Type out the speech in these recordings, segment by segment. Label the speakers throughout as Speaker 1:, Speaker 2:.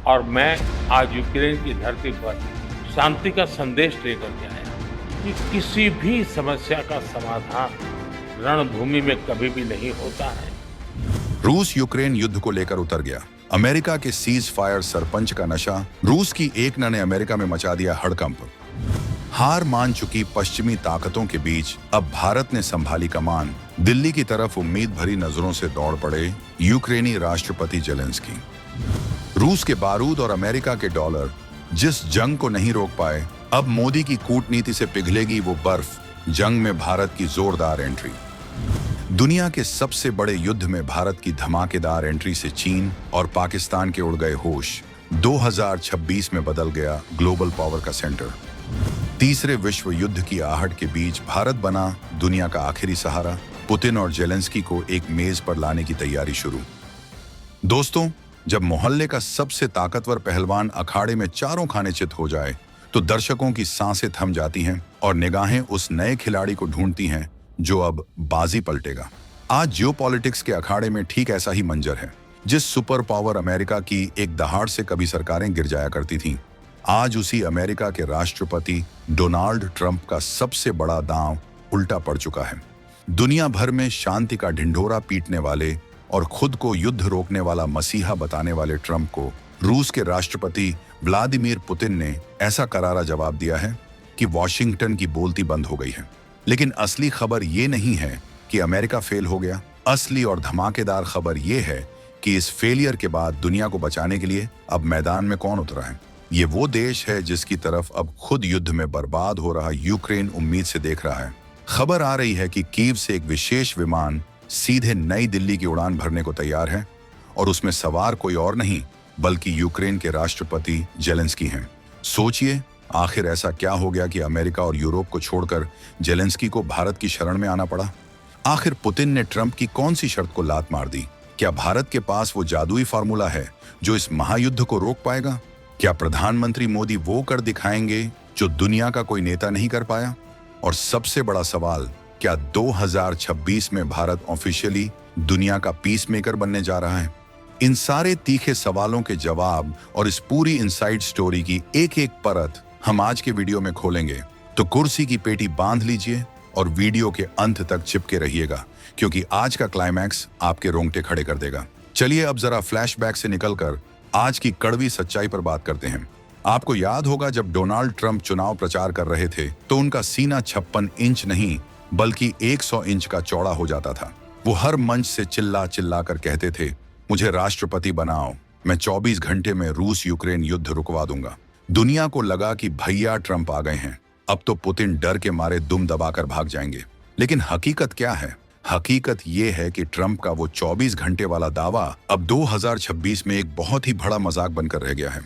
Speaker 1: और मैं आज यूक्रेन की धरती पर शांति का संदेश लेकर के आया कि किसी भी समस्या का समाधान रणभूमि में कभी भी नहीं होता है।
Speaker 2: रूस यूक्रेन युद्ध को लेकर उतर गया। अमेरिका के सीज फायर सरपंच का नशा रूस की एक ने अमेरिका में मचा दिया हड़कंप। हार मान चुकी पश्चिमी ताकतों के बीच अब भारत ने संभाली कमान। दिल्ली की तरफ उम्मीद भरी नजरों से दौड़ पड़े यूक्रेनी राष्ट्रपति जेलेंस्की। रूस के बारूद और अमेरिका के डॉलर जिस जंग को नहीं रोक पाए, अब मोदी की कूटनीति से पिघलेगी वो बर्फ। जंग में भारत की जोरदार एंट्री। दुनिया के सबसे बड़े युद्ध में भारत की धमाकेदार एंट्री से चीन और पाकिस्तान के उड़ गए होश। 2026 में बदल गया ग्लोबल पावर का सेंटर। तीसरे विश्व युद्ध की आहट के बीच भारत बना दुनिया का आखिरी सहारा। पुतिन और जेलेंस्की को एक मेज पर लाने की तैयारी शुरू। दोस्तों, जब मोहल्ले का सबसे ताकतवर पहलवान अखाड़े में चारों खाने चित हो जाए तो दर्शकों की सांसें थम जाती हैं और निगाहें उस नए खिलाड़ी को ढूंढती हैं जो अब बाजी पलटेगा। आज जियोपॉलिटिक्स के अखाड़े में ठीक ऐसा ही मंजर है। जिस सुपर पावर अमेरिका की एक दहाड़ से कभी सरकारें गिर जाया करती थीं, आज उसी अमेरिका के राष्ट्रपति डोनाल्ड ट्रंप का सबसे बड़ा दांव उल्टा पड़ चुका है। दुनिया भर में शांति का ढिंढोरा पीटने वाले और खुद को युद्ध रोकने वाला मसीहा बताने वाले ट्रंप को रूस के राष्ट्रपति व्लादिमीर पुतिन ने ऐसा करारा जवाब दिया है कि वॉशिंगटन की बोलती बंद हो गई है। लेकिन असली खबर ये नहीं है कि अमेरिका फेल हो गया। असली और धमाकेदार खबर ये है कि इस फेलियर के बाद दुनिया को बचाने के लिए अब मैदान में कौन उतरा है। ये वो देश है जिसकी तरफ अब खुद युद्ध में बर्बाद हो रहा यूक्रेन उम्मीद से देख रहा है। खबर आ रही है कि कीव से एक विशेष विमान सीधे नई दिल्ली की उड़ान भरने को तैयार है और उसमें सवार कोई और नहीं बल्कि यूक्रेन के राष्ट्रपति जेलेंस्की हैं। सोचिए, आखिर ऐसा क्या हो गया कि अमेरिका और यूरोप को छोड़कर जेलेंस्की को भारत की शरण में आना पड़ा। आखिर पुतिन ने ट्रंप की कौन सी शर्त को लात मार दी? क्या भारत के पास वो जादुई फार्मूला है जो इस महायुद्ध को रोक पाएगा? क्या प्रधानमंत्री मोदी वो कर दिखाएंगे जो दुनिया का कोई नेता नहीं कर पाया? और सबसे बड़ा सवाल, क्या 2026 में भारत ऑफिशियली दुनिया का पीस मेकर बनने जा रहा है? इन सारे तीखे सवालों के जवाब और इस पूरी इनसाइड स्टोरी की एक एक परत हम आज के वीडियो में खोलेंगे। तो कुर्सी की पेटी बांध लीजिए और वीडियो के अंत तक चिपके रहिएगा, क्योंकि आज का क्लाइमैक्स आपके रोंगटे खड़े कर देगा। चलिए अब जरा फ्लैशबैक से निकलकर आज की कड़वी सच्चाई पर बात करते हैं। आपको याद होगा, जब डोनाल्ड ट्रंप चुनाव प्रचार कर रहे थे तो उनका सीना 56 इंच नहीं बल्कि 100 इंच का चौड़ा हो जाता था। वो हर मंच से चिल्ला चिल्ला कर कहते थे, मुझे राष्ट्रपति बनाओ, मैं 24 घंटे में रूस यूक्रेन युद्ध रुकवा दूंगा। दुनिया को लगा कि भैया ट्रंप आ गए हैं, अब तो पुतिन डर के मारे दुम दबाकर भाग जाएंगे। लेकिन हकीकत क्या है? हकीकत ये है कि ट्रंप का वो 24 घंटे वाला दावा अब 2026 में एक बहुत ही बड़ा मजाक बनकर रह गया है।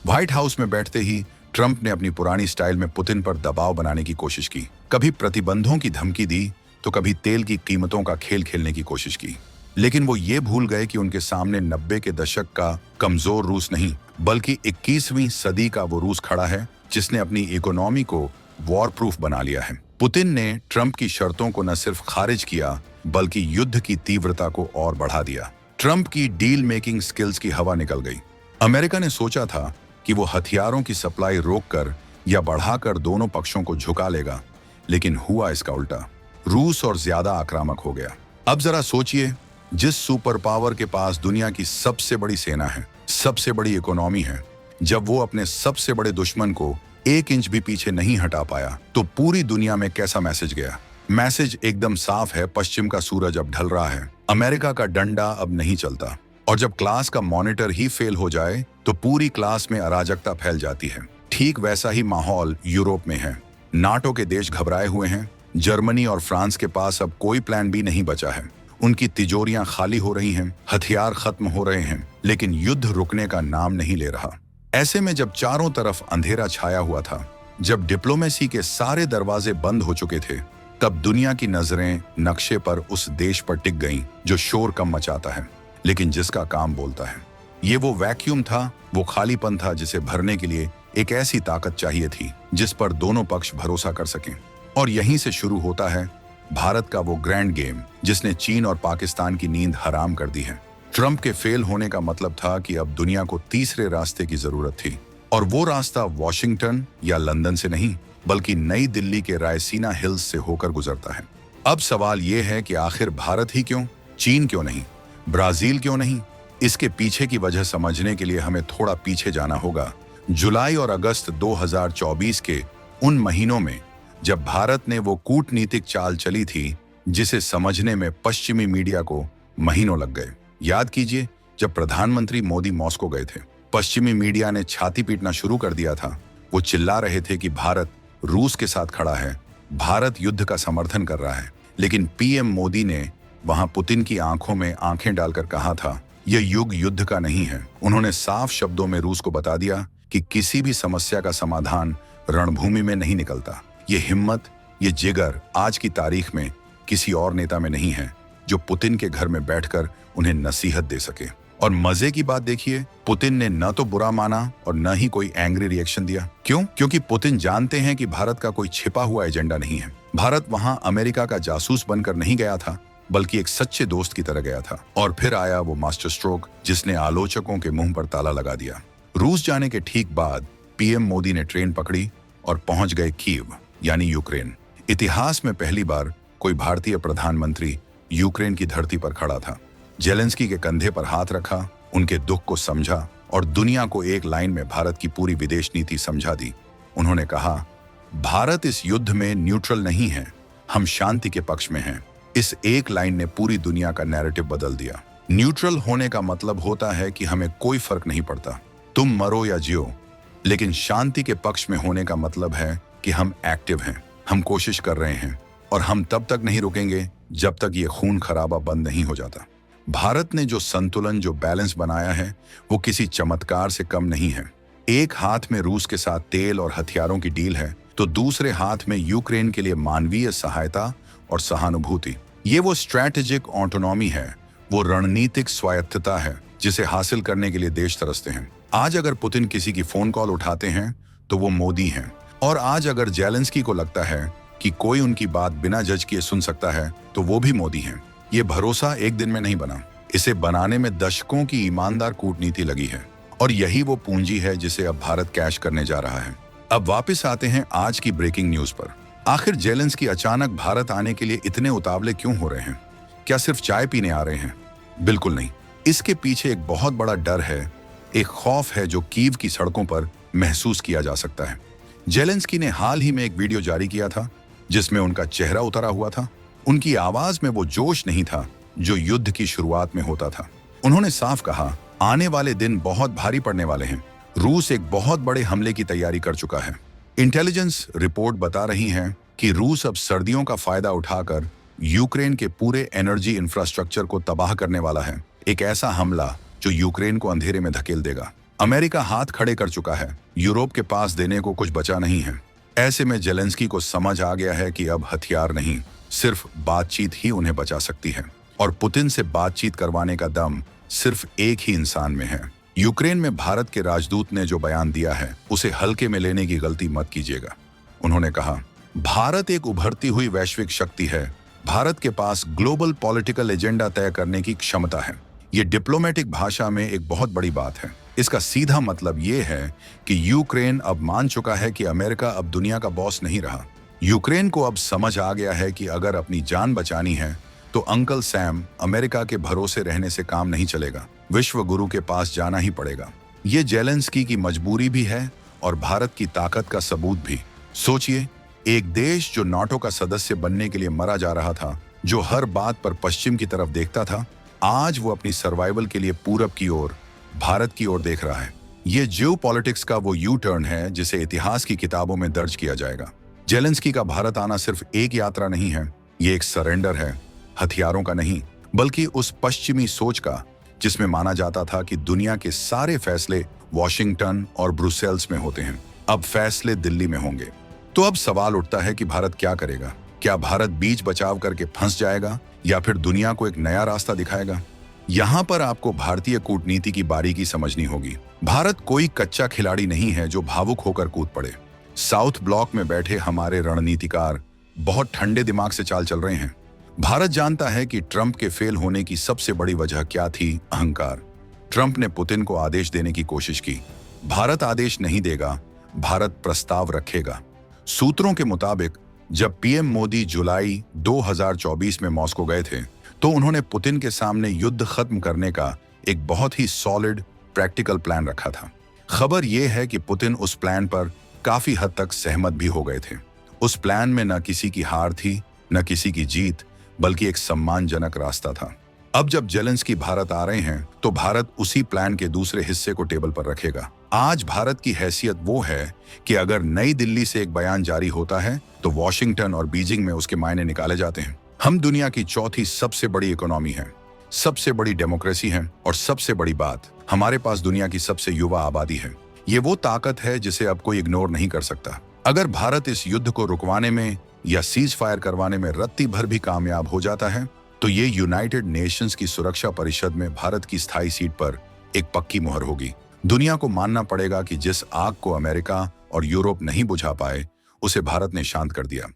Speaker 2: व्हाइट हाउस में बैठते ही ट्रंप ने अपनी पुरानी स्टाइल में पुतिन पर दबाव बनाने की कोशिश की। कभी प्रतिबंधों की धमकी दी तो कभी तेल की कीमतों का खेल खेलने की कोशिश की। लेकिन वो ये भूल गए कि उनके सामने 90 के दशक का कमजोर रूस नहीं बल्कि 21वीं सदी का वो रूस खड़ा है जिसने अपनी इकोनॉमी को वॉर प्रूफ बना लिया है। पुतिन ने ट्रंप की शर्तों को न सिर्फ खारिज किया बल्कि युद्ध की तीव्रता को और बढ़ा दिया। ट्रंप की डील मेकिंग स्किल्स की हवा निकल गई। अमेरिका ने सोचा था कि वो हथियारों की सप्लाई रोककर या बढ़ाकर दोनों पक्षों को झुका लेगा, लेकिन हुआ इसका उल्टा। रूस और ज्यादा आक्रामक हो गया। अब जरा सोचिए, जिस सुपर पावर के पास दुनिया की सबसे बड़ी सेना है, सबसे बड़ी इकोनॉमी है, जब वो अपने सबसे बड़े दुश्मन को 1 इंच भी पीछे नहीं हटा पाया तो पूरी दुनिया में कैसा मैसेज गया? मैसेज एकदम साफ है, पश्चिम का सूरज अब ढल रहा है, अमेरिका का डंडा अब नहीं चलता। और जब क्लास का मॉनिटर ही फेल हो जाए तो पूरी क्लास में अराजकता फैल जाती है। ठीक वैसा ही माहौल यूरोप में है। नाटो के देश घबराए हुए हैं। जर्मनी और फ्रांस के पास अब कोई प्लान बी नहीं बचा है। उनकी तिजोरियां खाली हो रही हैं, हथियार खत्म हो रहे हैं, लेकिन युद्ध रुकने का नाम नहीं ले रहा। ऐसे में जब चारों तरफ अंधेरा छाया हुआ था, जब डिप्लोमेसी के सारे दरवाजे बंद हो चुके थे, तब दुनिया की नजरें नक्शे पर उस देश पर टिक गईं जो शोर कम मचाता है लेकिन जिसका काम बोलता है। ये वो वैक्यूम था, वो खालीपन था जिसे भरने के लिए एक ऐसी ताकत चाहिए थी जिस पर दोनों पक्ष भरोसा कर सकें। और यहीं से शुरू होता है भारत का वो ग्रैंड गेम जिसने चीन और पाकिस्तान की नींद हराम कर दी है। ट्रंप के फेल होने का मतलब था कि अब दुनिया को तीसरे रास्ते की जरूरत थी, और वो रास्ता वॉशिंगटन या लंदन से नहीं बल्कि नई दिल्ली के रायसीना हिल्स से होकर गुजरता है। अब सवाल ये है कि आखिर भारत ही क्यों, चीन क्यों नहीं, ब्राजील क्यों नहीं? इसके पीछे की वजह समझने के लिए हमें थोड़ा पीछे जाना होगा, जुलाई और अगस्त 2024 के उन महीनों में जब भारत ने वो कूटनीतिक चाल चली थी जिसे समझने में पश्चिमी मीडिया को महीनों लग गए। याद कीजिए, जब प्रधानमंत्री मोदी मॉस्को गए थे, पश्चिमी मीडिया ने छाती पीटना शुरू कर दिया था। वो चिल्ला रहे थे कि भारत रूस के साथ खड़ा है, भारत युद्ध का समर्थन कर रहा है। लेकिन पीएम मोदी ने वहां पुतिन की आंखों में आंखें डालकर कहा था, यह युग युद्ध का नहीं है। उन्होंने साफ शब्दों में रूस को बता दिया कि किसी भी समस्या का समाधान रणभूमि में नहीं निकलता। ये हिम्मत, ये जिगर आज की तारीख में किसी और नेता में नहीं है जो पुतिन के घर में बैठकर उन्हें नसीहत दे सके। और मजे की बात देखिए, पुतिन ने न तो बुरा माना और न ही कोई एंग्री रिएक्शन दिया। क्यों? क्योंकि पुतिन जानते हैं कि भारत का कोई छिपा हुआ एजेंडा नहीं है। भारत वहां अमेरिका का जासूस बनकर नहीं गया था, बल्कि एक सच्चे दोस्त की तरह गया था। और फिर आया वो मास्टर स्ट्रोक जिसने आलोचकों के मुंह पर ताला लगा दिया। रूस जाने के ठीक बाद पीएम मोदी ने ट्रेन पकड़ी और पहुंच गए कीव, यानी यूक्रेन। इतिहास में पहली बार कोई भारतीय प्रधानमंत्री यूक्रेन की धरती पर खड़ा था। जेलेंस्की के कंधे पर हाथ रखा, उनके दुख को समझा और दुनिया को एक लाइन में भारत की पूरी विदेश नीति समझा दी। उन्होंने कहा, भारत इस युद्ध में न्यूट्रल नहीं है, हम शांति के पक्ष में हैं। इस एक लाइन ने पूरी दुनिया का नैरेटिव बदल दिया। न्यूट्रल होने का मतलब होता है कि हमें कोई फर्क नहीं पड़ता, तुम मरो या जियो। लेकिन शांति के पक्ष में होने का मतलब है कि हम एक्टिव हैं, हम कोशिश कर रहे हैं और हम तब तक नहीं रुकेंगे जब तक ये खून खराबा बंद नहीं हो जाता। भारत ने जो संतुलन, जो बैलेंस बनाया है, वो किसी चमत्कार से कम नहीं है। एक हाथ में रूस के साथ तेल और हथियारों की डील है, तो दूसरे हाथ में यूक्रेन के लिए मानवीय सहायता और सहानुभूति। ये वो स्ट्रैटेजिक ऑटोनॉमी है, वो रणनीतिक स्वायत्तता है जिसे हासिल करने के लिए देश तरसते हैं। आज अगर पुतिन किसी की फोन कॉल उठाते हैं तो वो मोदी हैं, और आज अगर जेलेंस्की को लगता है कि कोई उनकी बात बिना जज किए सुन सकता है तो वो भी मोदी हैं। ये भरोसा एक दिन में नहीं बना, इसे बनाने में दशकों की ईमानदार कूटनीति लगी है, और यही वो पूंजी है जिसे अब भारत कैश करने जा रहा है। अब वापस आते हैं आज की ब्रेकिंग न्यूज पर। आखिर जेलेंस्की अचानक भारत आने के लिए इतने उतावले क्यों हो रहे हैं? क्या सिर्फ चाय पीने आ रहे हैं? बिल्कुल नहीं। इसके पीछे एक बहुत बड़ा डर है, एक खौफ है जो कीव की सड़कों पर महसूस किया जा सकता है। जेलेंस्की ने हाल ही में एक वीडियो जारी किया था जिसमें उनका चेहरा उतरा हुआ था। उनकी आवाज में वो जोश नहीं था जो युद्ध की शुरुआत में होता था। उन्होंने साफ कहा, आने वाले दिन बहुत भारी पड़ने वाले हैं। रूस एक बहुत बड़े हमले की तैयारी कर चुका है। इंटेलिजेंस रिपोर्ट बता रही हैं कि रूस अब सर्दियों का फायदा उठाकर यूक्रेन के पूरे एनर्जी इंफ्रास्ट्रक्चर को तबाह करने वाला है। एक ऐसा हमला जो यूक्रेन को अंधेरे में धकेल देगा। अमेरिका हाथ खड़े कर चुका है, यूरोप के पास देने को कुछ बचा नहीं है। ऐसे में जेलेंस्की को समझ आ गया है कि अब हथियार नहीं, सिर्फ बातचीत ही उन्हें बचा सकती है। और पुतिन से बातचीत करवाने का दम सिर्फ एक ही इंसान में है। यूक्रेन में भारत के राजदूत ने जो बयान दिया है उसे हल्के में लेने की गलती मत कीजिएगा। उन्होंने कहा, भारत एक उभरती हुई वैश्विक शक्ति है। भारत के पास ग्लोबल पॉलिटिकल एजेंडा तय करने की क्षमता है। ये डिप्लोमेटिक भाषा में एक बहुत बड़ी बात है। इसका सीधा मतलब ये है कि यूक्रेन अब मान चुका है कि अमेरिका अब दुनिया का बॉस नहीं रहा। यूक्रेन को अब समझ आ गया है कि अगर अपनी जान बचानी है तो अंकल सैम, अमेरिका के भरोसे रहने से काम नहीं चलेगा। विश्व गुरु के पास जाना ही पड़ेगा। ये जेलेंस्की की मजबूरी भी है और भारत की ताकत का सबूत भी। सोचिए, एक देश जो नाटो का सदस्य बनने के लिए मरा जा रहा था, जो हर बात पर पश्चिम की तरफ देखता था, आज वो अपनी सर्वाइवल के लिए पूरब की ओर, भारत की ओर देख रहा है। ये जियोपॉलिटिक्स का वो यू टर्न है जिसे इतिहास की किताबों में दर्ज किया जाएगा। जेलेंस्की का भारत आना सिर्फ एक यात्रा नहीं है, ये एक सरेंडर है, हथियारों का नहीं, बल्कि उस पश्चिमी सोच का जिसमें माना जाता था कि दुनिया के सारे फैसले वॉशिंगटन और ब्रुसेल्स में होते हैं, अब फैसले दिल्ली में होंगे। तो अब सवाल उठता है कि भारत क्या करेगा? क्या भारत बीच बचाव करके फंस जाएगा या फिर दुनिया को एक नया रास्ता दिखाएगा? यहाँ पर आपको भारतीय कूटनीति की बारीकी समझनी होगी। भारत कोई कच्चा खिलाड़ी नहीं है जो भावुक होकर कूद पड़े। साउथ ब्लॉक में बैठे हमारे रणनीतिकार बहुत ठंडे दिमाग से चाल चल रहे हैं। भारत जानता है कि ट्रंप के फेल होने की सबसे बड़ी वजह क्या थी? अहंकार। ट्रंप ने पुतिन को आदेश देने की कोशिश की। भारत आदेश नहीं देगा, भारत प्रस्ताव रखेगा। सूत्रों के मुताबिक जब पीएम मोदी जुलाई 2024 में मॉस्को गए थे तो उन्होंने पुतिन के सामने युद्ध खत्म करने का एक बहुत ही सॉलिड प्रैक्टिकल प्लान रखा था। खबर यह है कि पुतिन उस प्लान पर काफी हद तक सहमत भी हो गए थे। उस प्लान में न किसी की हार थी, न किसी की जीत, बल्कि एक सम्मानजनक रास्ता था। अब जब जेलेंस्की भारत आ रहे हैं तो भारत उसी प्लान के दूसरे हिस्से को टेबल पर रखेगा। आज भारत की हैसियत वो है कि अगर नई दिल्ली से एक बयान जारी होता है तो वॉशिंगटन और बीजिंग में उसके मायने निकाले जाते हैं। हम दुनिया की चौथी सबसे बड़ी इकोनॉमी है, सबसे बड़ी डेमोक्रेसी है और सबसे बड़ी बात, हमारे पास दुनिया की सबसे युवा आबादी है। ये वो ताकत है जिसे अब कोई इग्नोर नहीं कर सकता। अगर भारत इस युद्ध को रुकवाने में या सीज फायर करवाने में रत्ती भर भी कामयाब हो जाता है तो ये यूनाइटेड नेशंस की सुरक्षा परिषद में भारत की स्थायी सीट पर एक पक्की मुहर होगी। दुनिया को मानना पड़ेगा कि जिस आग को अमेरिका और यूरोप नहीं बुझा पाए उसे भारत ने शांत कर दिया।